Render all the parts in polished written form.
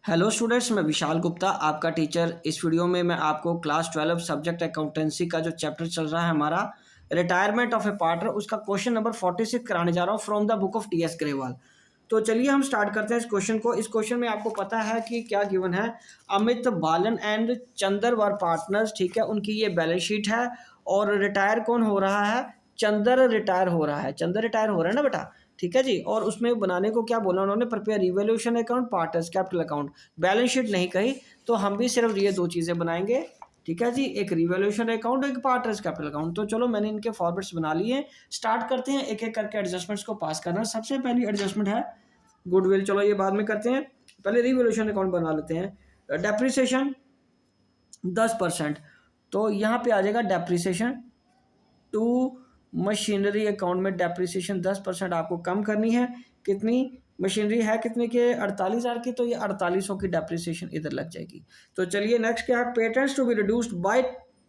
Hello students, मैं विशाल गुप्ता आपका teacher. इस वीडियो में मैं आपको क्लास 12 सब्जेक्ट अकाउंटेंसी का जो चैप्टर चल रहा है हमारा रिटायरमेंट ऑफ ए पार्टनर, उसका क्वेश्चन नंबर 46 कराने जा रहा हूँ from the book of T S Grewal. तो चलिए हम स्टार्ट करते हैं इस क्वेश्चन को। इस क्वेश्चन में आपको पता है कि क्या गिवन है। अमित बालन एंड चंदर वर पार्टनर्स, ठीक है, उनकी ये बैलेंस शीट है। और रिटायर कौन हो रहा है? चंदर रिटायर हो रहा है। चंदर रिटायर हो रहा है ना बेटा, ठीक है जी। और उसमें बनाने को क्या बोला उन्होंने? Prepare revolution account, partners capital account. Balance sheet नहीं कही, तो हम भी सिर्फ ये दो चीज़ें बनाएंगे, ठीक है जी। एक रिवोल्यूशन अकाउंट, एक पार्टनर्स कैपिटल अकाउंट। तो चलो मैंने इनके फॉर्मेट्स बना लिए। स्टार्ट करते हैं, एक एक करके एडजस्टमेंट्स को पास करना। सबसे पहली एडजस्टमेंट है गुडविल, चलो ये बाद में करते हैं, पहले रिवोल्यूशन अकाउंट बना लेते हैं। डेप्रिसिएशन 10%, तो यहाँ पे आ जाएगा डेप्रिसिएशन टू मशीनरी अकाउंट में डेप्रिसिएशन 10% आपको कम करनी है। कितनी मशीनरी है, कितने के? 48,000 की, तो ये 4800 की डेप्रिसिएशन इधर लग जाएगी। तो चलिए नेक्स्ट क्या है? Patents to be reduced by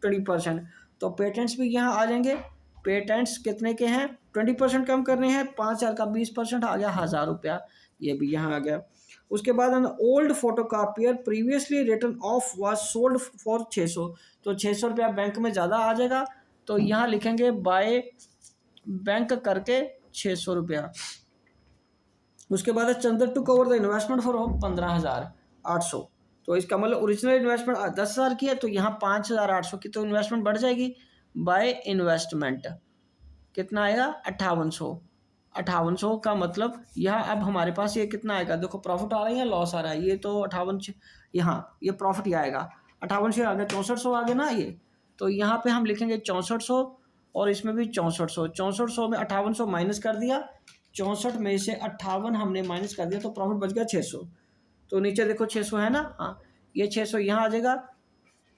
20%, तो पेटेंट्स भी यहाँ आ जाएंगे। पेटेंट्स कितने के हैं? 20% कम करने हैं। 5,000 का 20% आ गया 1,000 रुपया, ये भी यहाँ आ गया। उसके बाद old photocopier previously return of was sold for 600, तो 600 रुपया बैंक में ज़्यादा आ जाएगा, तो यहाँ लिखेंगे बाय बैंक करके 600 रुपया। उसके बाद Chander to cover the investment for 15,800, तो इसका मतलब ओरिजिनल इन्वेस्टमेंट 10,000 की है, तो यहाँ 5,800 की, तो इन्वेस्टमेंट बढ़ जाएगी। बाय इन्वेस्टमेंट कितना आएगा? 5800। 5800 का मतलब यहाँ अब हमारे पास ये कितना आएगा? देखो प्रॉफिट आ रहा है या लॉस आ रहा है? ये तो 58, यहाँ ये प्रॉफिट ही आएगा। 5800 आ गया, 6400 आ गया ना ये, तो यहाँ पे हम लिखेंगे 6400, और इसमें भी 6400। 6400 में 5800 माइनस कर दिया, 64 में से 58 हमने माइनस कर दिया, तो प्रॉफिट बच गया 600। तो नीचे देखो 600 है ना, हाँ ये 600 यहाँ आ जाएगा।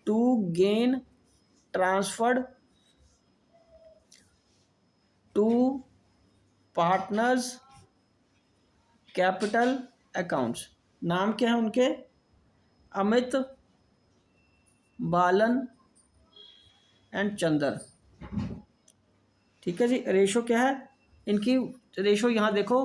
To gain transferred to partners capital accounts. नाम क्या है उनके? अमित बालन एंड चंदर, ठीक है जी। रेशो क्या है इनकी? रेशो यहाँ देखो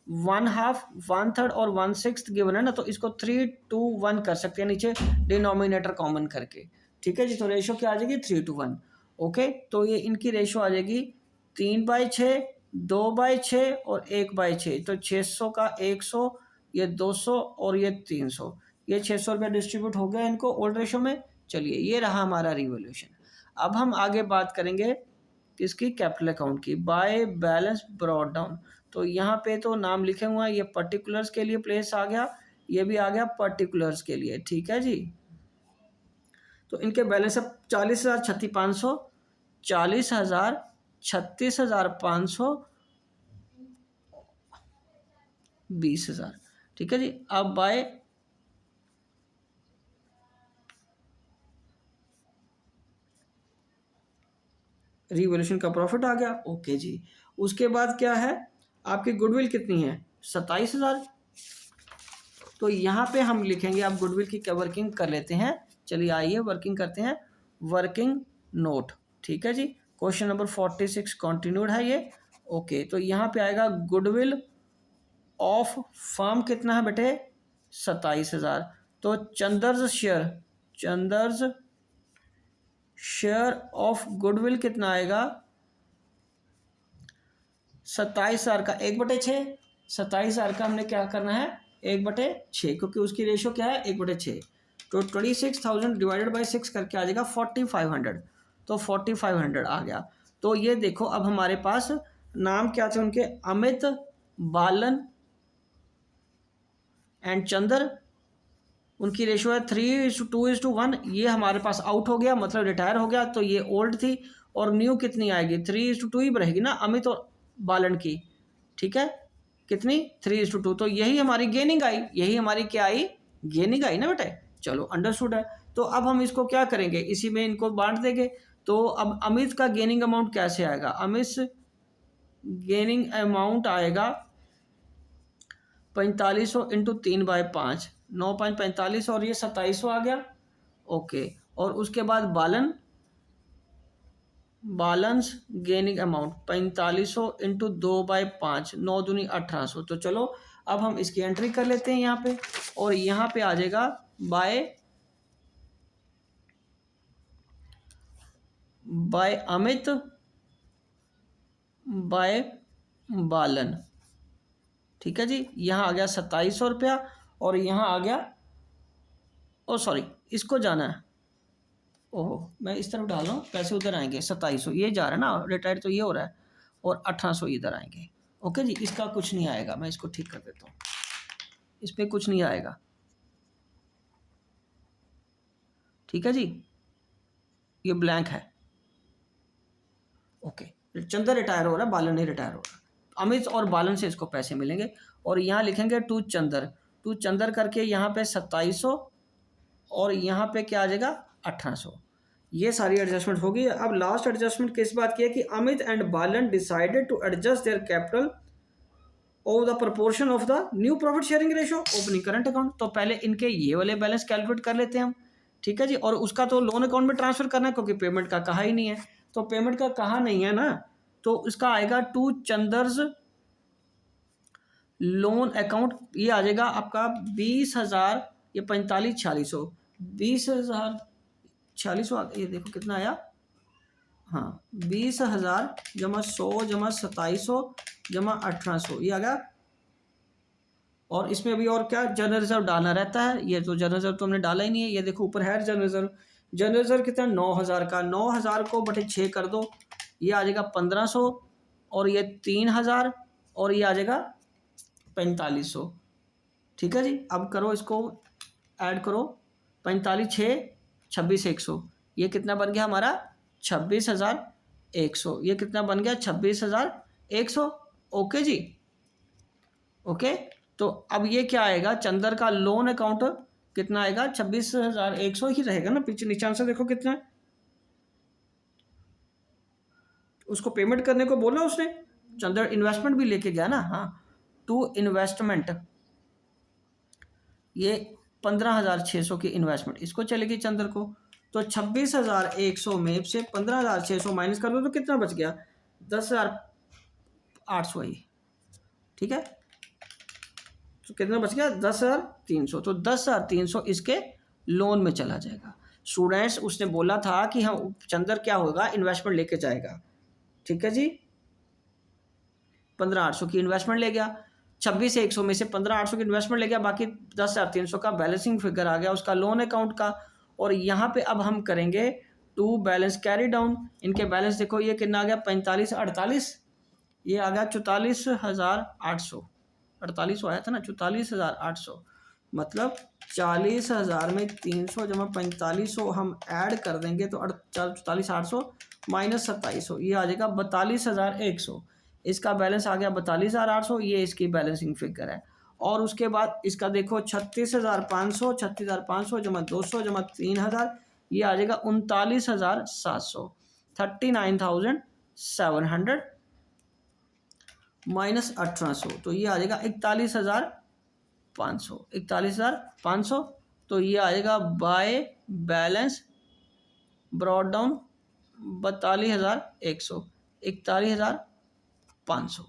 1/2, 1/3 और 1/6 गिवन है ना, तो इसको 3:1 कर सकते हैं नीचे डिनोमिनेटर कॉमन करके, ठीक है जी। तो रेशो क्या आ जाएगी? 3:1। ओके, तो ये इनकी रेशो आ जाएगी 3/6, 2/6 और 1/6, तो 600 का 100, ये 200 और ये 300, ये 600 रुपया डिस्ट्रीब्यूट हो गया इनको ओल्ड रेशो में। चलिए ये रहा हमारा रिवोल्यूशन। अब हम आगे बात करेंगे किसकी? कैपिटल अकाउंट की। बाय बैलेंस ब्रॉट डाउन, तो यहाँ पे तो नाम लिखे हुए हैं, ये पर्टिकुलर्स के लिए प्लेस आ गया, ये भी आ गया पर्टिकुलर्स के लिए, ठीक है जी। तो इनके बैलेंस अब 40,000 36,500, 40,000 36,500, 20,000, ठीक है जी। अब बाय रिवोल्यूशन का प्रॉफिट आ गया, ओके जी। उसके बाद क्या है? आपकी गुडविल कितनी है? 27,000, तो यहाँ पे हम लिखेंगे, आप गुडविल की क्या वर्किंग कर लेते हैं। चलिए आइए वर्किंग करते हैं। वर्किंग नोट, ठीक है जी। क्वेश्चन नंबर 46 कंटिन्यूड है ये, ओके। तो यहाँ पे आएगा गुडविल ऑफ फर्म कितना है बेटे? 27,000, तो चंदर्स शेयर ऑफ गुडविल कितना आएगा? 27,000 का 1/6, 27,000 का हमने क्या करना है? 1/6, क्योंकि उसकी रेशो क्या है? 1/6, तो 26,000 डिवाइडेड बाई 6 करके आ जाएगा 4,500, तो 4,500 आ गया। तो ये देखो अब हमारे पास नाम क्या थे उनके? अमित बालन एंड चंदर, उनकी रेशो है 3:2:1, ये हमारे पास आउट हो गया, मतलब रिटायर हो गया, तो ये ओल्ड थी। और न्यू कितनी आएगी? 3:2 ही रहेगी ना अमित और बालन की, ठीक है। कितनी? 3:2, तो यही हमारी गेनिंग आई, यही हमारी क्या आई? गेनिंग आई ना बेटे। चलो अंडरस्टूड है। तो अब हम इसको क्या करेंगे? इसी में इनको बांट देंगे। तो अब अमित का गेनिंग अमाउंट कैसे आएगा? अमित गेनिंग अमाउंट आएगा 4500 इंटू 3/5, 9/45, और ये 2700 आ गया, ओके। और उसके बाद बालन्स गेनिंग अमाउंट 4500 इंटू 2/5, 9 दूनी 1800। तो चलो अब हम इसकी एंट्री कर लेते हैं यहाँ पे, और यहाँ पे आ जाएगा बाय अमित बाय बालन। ठीक है जी, यहाँ आ गया 2700 रुपया, और यहाँ आ गया, ओ सॉरी इसको जाना है, ओहो मैं इस तरफ डाल रहा हूँ, पैसे उधर आएंगे 2700, ये जा रहा है ना, रिटायर तो ये हो रहा है, और 1800 इधर आएंगे। ओके जी, इसका कुछ नहीं आएगा, मैं इसको ठीक कर देता हूँ, इस पर कुछ नहीं आएगा। ठीक है जी, ये ब्लैंक है। ओके, चंदर रिटायर हो रहा है, बालन नहीं रिटायर हो रहा। अमित और बालन से इसको पैसे मिलेंगे, और यहाँ लिखेंगे टू चंदर करके यहाँ पे 2700, और यहाँ पे क्या आ जाएगा 1800। ये सारी एडजस्टमेंट होगी। अब लास्ट एडजस्टमेंट किस बात की है कि Amit and Balan decided to adjust their capital of the proportion of the new profit sharing ratio opening current account. तो पहले इनके ये वाले बैलेंस कैलकुलेट कर लेते हैं हम। ठीक है जी, और उसका तो लोन अकाउंट में ट्रांसफर करना है, क्योंकि पेमेंट का कहा ही नहीं है। तो पेमेंट का कहा नहीं है ना, तो इसका आएगा टू चंदर्स लोन अकाउंट, ये आ जाएगा आपका 20,000, ये 45,4600, 20,046, ये देखो कितना आया, हाँ 20,000 जमा 100 जमा 2700 जमा 1800, ये आ गया। और इसमें अभी और क्या जनरल रिजर्व डालना रहता है, ये तो जनरल रिजर्व तो हमने डाला ही नहीं है। ये देखो ऊपर है जनरल रिजर्व, जनरल रिजर्व कितना 9,000 का, 9,000 को बटे 6 कर दो, ये आ जाएगा 1500, और ये 3,000, और ये आ जाएगा 4500। ठीक है जी, अब करो इसको ऐड करो, 45 6 26,100, ये कितना बन गया हमारा 26,100, ये कितना बन गया 26,100। ओके जी, ओके। तो अब ये क्या आएगा, चंदर का लोन अकाउंट कितना आएगा 26,100 ही रहेगा ना, पीछे नीचे आंसर देखो कितना है। उसको पेमेंट करने को बोला उसने, चंदर इन्वेस्टमेंट भी लेके गया ना, हाँ टू इन्वेस्टमेंट, ये 15,600 की इन्वेस्टमेंट इसको चलेगी चंदर को। तो 26,100 में से 15,600 माइनस कर दो तो कितना बच गया 10,800 ही। ठीक है, तो कितना बच गया 10,300, तो 10,300 इसके लोन में चला जाएगा। स्टूडेंट्स उसने बोला था कि हम चंदर क्या होगा इन्वेस्टमेंट लेके जाएगा। ठीक है जी, 15,800 की इन्वेस्टमेंट ले गया, 26,100 में से 15,800 की इन्वेस्टमेंट ले गया, बाकी 10,300 का बैलेंसिंग फिगर आ गया उसका लोन अकाउंट का। और यहाँ पे अब हम करेंगे टू बैलेंस कैरी डाउन, इनके बैलेंस देखो ये कितना आ गया 45 48, ये आ गया 44,800, 48 आया था ना 44,800, मतलब 40,000 में 300 जमा 4500 हम ऐड कर देंगे तो 44,800 माइनस 2700, ये आ जाएगा 42,100। इसका बैलेंस आ गया 42,800, ये इसकी बैलेंसिंग फिगर है। और उसके बाद इसका देखो 36,500, 36,500 जमा 200 जमा 3,000, ये आ जाएगा 39,700, 39,700 माइनस 1800, तो ये आ जाएगा 41,500, 41,500। तो ये आ जाएगा बाय बैलेंस ब्रॉड डाउन 42,100, 41,500।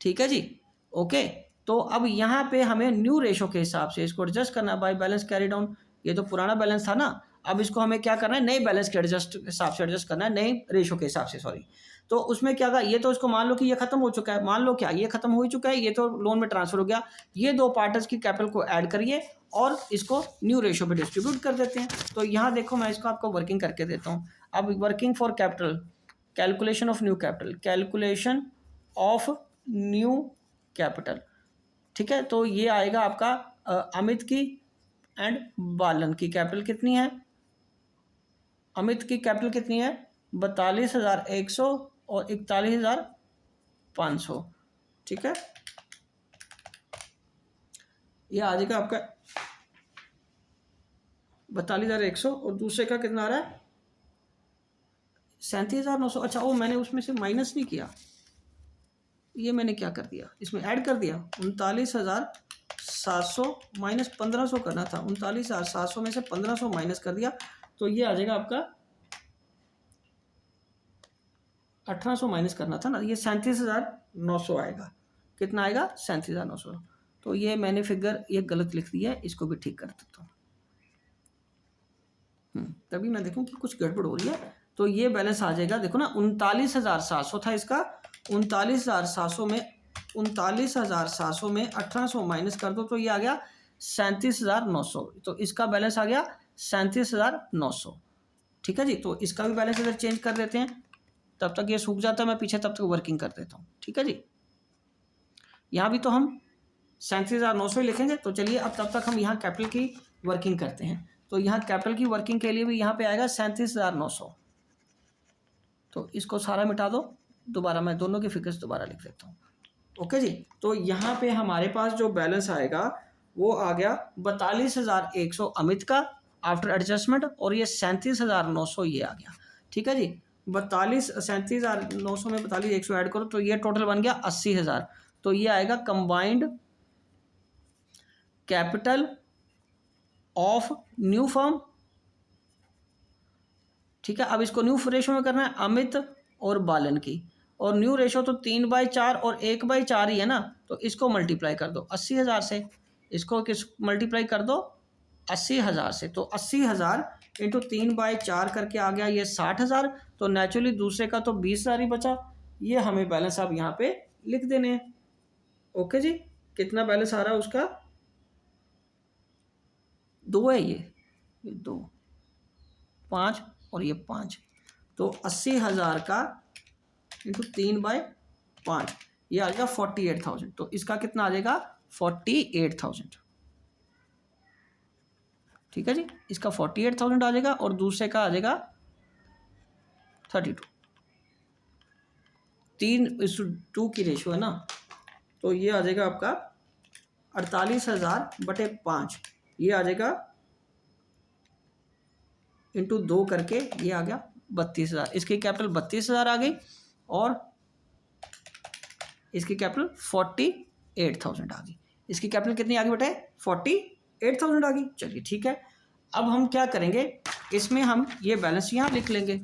ठीक है जी, ओके। तो अब यहाँ पे हमें न्यू रेशो के हिसाब से इसको एडजस्ट करना है बाय बैलेंस कैरी डाउन। ये तो पुराना बैलेंस था ना, अब इसको हमें क्या करना है नए बैलेंस के हिसाब से एडजस्ट करना है, नए रेशो के हिसाब से, सॉरी। तो उसमें क्या था, ये तो इसको मान लो कि ये खत्म हो चुका है, मान लो क्या ये खत्म हो ही चुका है, ये तो लोन में ट्रांसफर हो गया। ये दो पार्टनर्स की कैपिटल को ऐड करिए और इसको न्यू रेशो पे डिस्ट्रीब्यूट कर देते हैं। तो यहाँ देखो मैं इसको आपको वर्किंग करके देता हूँ। अब working for capital, calculation of new capital, calculation of new capital. ठीक है, तो ये आएगा आपका अमित की एंड बालन की कैपिटल कितनी है, अमित की कैपिटल कितनी है 42,100 और 41,500। ठीक है, ये आ जाएगा आपका 42,100 और दूसरे का कितना आ रहा है 37,900। अच्छा वो मैंने उसमें से माइनस नहीं किया, ये मैंने क्या कर दिया इसमें ऐड कर दिया 39,700 माइनस 1,500 करना था, 39,700 में से 1,500 माइनस कर दिया, तो ये आ जाएगा आपका 1,800 माइनस करना था ना, ये 37,900 आएगा। कितना आएगा 37,900। तो ये मैंने फिगर ये गलत लिख दिया है, इसको भी ठीक कर देता हूँ। तभी मैं देखूँ कि कुछ गड़बड़ हो रही है। तो ये बैलेंस आ जाएगा, देखो ना 39,700 था इसका, 39,700 में 39,700 में 1800 माइनस कर दो तो ये आ गया 37,900। तो इसका बैलेंस आ गया 37,900। ठीक है जी, तो इसका भी बैलेंस इधर चेंज कर देते हैं, तब तक ये सूख जाता है, मैं पीछे तब तक वर्किंग कर देता हूँ। ठीक है जी, यहाँ भी तो हम 37,900 ही लिखेंगे। तो चलिए अब तब तक हम यहाँ कैपिटल की वर्किंग करते हैं। तो यहाँ कैपिटल की वर्किंग के लिए भी यहाँ पे आएगा 37,900। तो इसको सारा मिटा दो, दोबारा मैं दोनों के फिगर्स दोबारा लिख देता हूँ। ओके जी, तो यहाँ पे हमारे पास जो बैलेंस आएगा वो आ गया 42,100 अमित का आफ्टर एडजस्टमेंट, और ये 37,900 ये आ गया। ठीक है जी, 37,900 में 42,100 ऐड करो तो ये टोटल बन गया 80,000। तो ये आएगा combined capital of new firm. ठीक है, अब इसको न्यू रेशो में करना है अमित और बालन की, और न्यू रेशो तो 3/4 और 1/4 ही है ना, तो इसको मल्टीप्लाई कर दो 80,000 से, इसको किस मल्टीप्लाई कर दो 80,000 से। तो 80,000 इंटू 3/4 करके आ गया ये 60,000। तो नेचुरली दूसरे का तो 20,000 ही बचा, ये हमें बैलेंस अब यहाँ पे लिख देने हैं। ओके जी, कितना बैलेंस आ रहा है उसका, 2 है, ये 2, 5 और ये 5। तो 80,000 का इंटू 3/5 ये आ जाएगा 48,000। तो इसका कितना आ जाएगा 48,000। ठीक है जी, इसका 48,000 आ जाएगा और दूसरे का आ जाएगा 32। 3:2 की रेशो है ना, तो ये आ जाएगा आपका 48,000/5, ये आ जाएगा इंटू 2 करके ये आ गया 32,000। इसकी कैपिटल 32,000 आ गई और इसकी कैपिटल 48,000 आ गई। इसकी कैपिटल कितनी आ गई बेटे 48,000 आ गई। चलिए ठीक है, अब हम क्या करेंगे, इसमें हम ये बैलेंस यहाँ लिख लेंगे।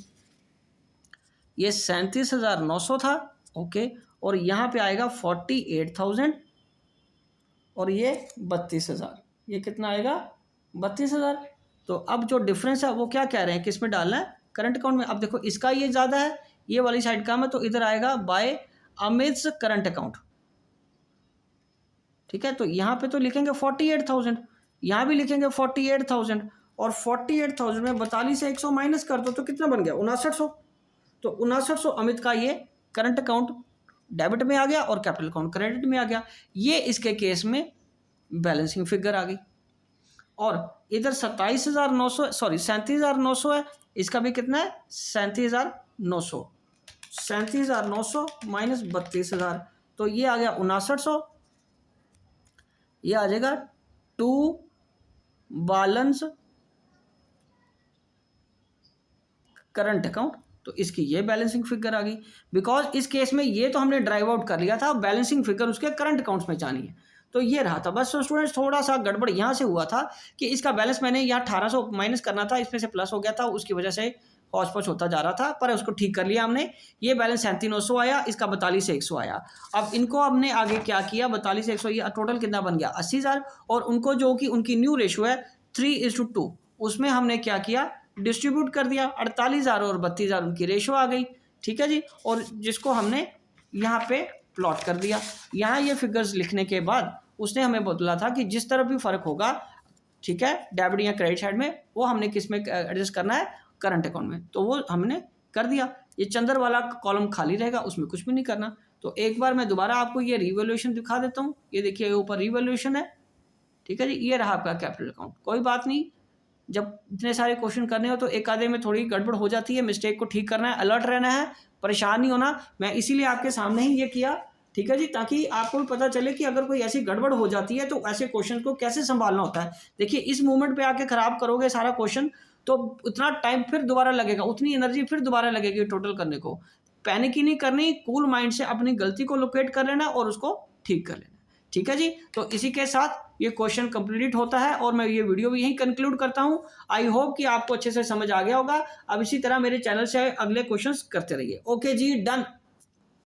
ये 37,900 था, ओके, और यहाँ पे आएगा 48,000 और ये 32,000, ये कितना आएगा 32,000। तो अब जो डिफरेंस है वो क्या कह रहे हैं, किस में डालना है, करंट अकाउंट में। अब देखो इसका ये ज़्यादा है, ये वाली साइड कम है, तो इधर आएगा बाय अमित्स करंट अकाउंट। ठीक है, तो यहाँ पे तो लिखेंगे 48,000, यहाँ भी लिखेंगे 48,000, और 48,000 में 42,100 माइनस कर दो तो कितना बन गया 5900। तो 5900 अमित का ये करंट अकाउंट डेबिट में आ गया और कैपिटल अकाउंट क्रेडिट में आ गया। ये इसके केस में बैलेंसिंग फिगर आ गई। और इधर 37,900 है, इसका भी कितना है 37,900, 37,900 माइनस 32,000, तो ये आ गया 5900। ये आ जाएगा टू बैलेंस करंट अकाउंट। तो इसकी ये बैलेंसिंग फिगर आ गई। बिकॉज इस केस में ये तो हमने ड्राइव आउट कर लिया था, बैलेंसिंग फिगर उसके करंट अकाउंट्स में जानी है। तो ये रहा था बस स्टूडेंट्स, थोड़ा सा गड़बड़ यहाँ से हुआ था कि इसका बैलेंस मैंने यहाँ 1800 माइनस करना था, इसमें से प्लस हो गया था, उसकी वजह से हौच पौच होता जा रहा था, पर उसको ठीक कर लिया हमने। ये बैलेंस 37,900 आया, इसका 42,100 आया। अब इनको हमने आगे क्या किया, 42,100 ये टोटल कितना बन गया 80,000, और उनको जो कि उनकी न्यू रेशो है 3:2, उसमें हमने क्या किया डिस्ट्रीब्यूट कर दिया, 48,000 और 32,000 उनकी रेशो आ गई। ठीक है जी, और जिसको हमने यहाँ पे प्लॉट कर दिया। यहाँ ये फिगर्स लिखने के बाद उसने हमें बोला था कि जिस तरफ भी फर्क होगा, ठीक है, डेबिट या क्रेडिट साइड में, वो हमने किस में एडजस्ट करना है, करंट अकाउंट में। तो वो हमने कर दिया। ये चंदर वाला कॉलम खाली रहेगा, उसमें कुछ भी नहीं करना। तो एक बार मैं दोबारा आपको ये रिवैल्यूएशन दिखा देता हूँ। ये देखिए ऊपर रिवैल्यूएशन है, ठीक है जी, ये रहा आपका कैपिटल अकाउंट। कोई बात नहीं, जब इतने सारे क्वेश्चन करने हो तो एक आधे में थोड़ी गड़बड़ हो जाती है, मिस्टेक को ठीक करना है, अलर्ट रहना है, परेशान नहीं होना। मैं इसीलिए आपके सामने ही ये किया, ठीक है जी, ताकि आपको भी पता चले कि अगर कोई ऐसी गड़बड़ हो जाती है तो ऐसे क्वेश्चन को कैसे संभालना होता है। देखिए इस मोमेंट पे आके खराब करोगे सारा क्वेश्चन तो उतना टाइम फिर दोबारा लगेगा, उतनी एनर्जी फिर दोबारा लगेगी टोटल करने को। पैनिक ही नहीं करनी, कूल माइंड से अपनी गलती को लोकेट कर लेना और उसको ठीक कर लेना। ठीक है जी, तो इसी के साथ ये क्वेश्चन कंप्लीट होता है और मैं ये वीडियो भी यहीं कंक्लूड करता हूँ। आई होप कि आपको अच्छे से समझ आ गया होगा। अब इसी तरह मेरे चैनल से अगले क्वेश्चंस करते रहिए। ओके जी, डन।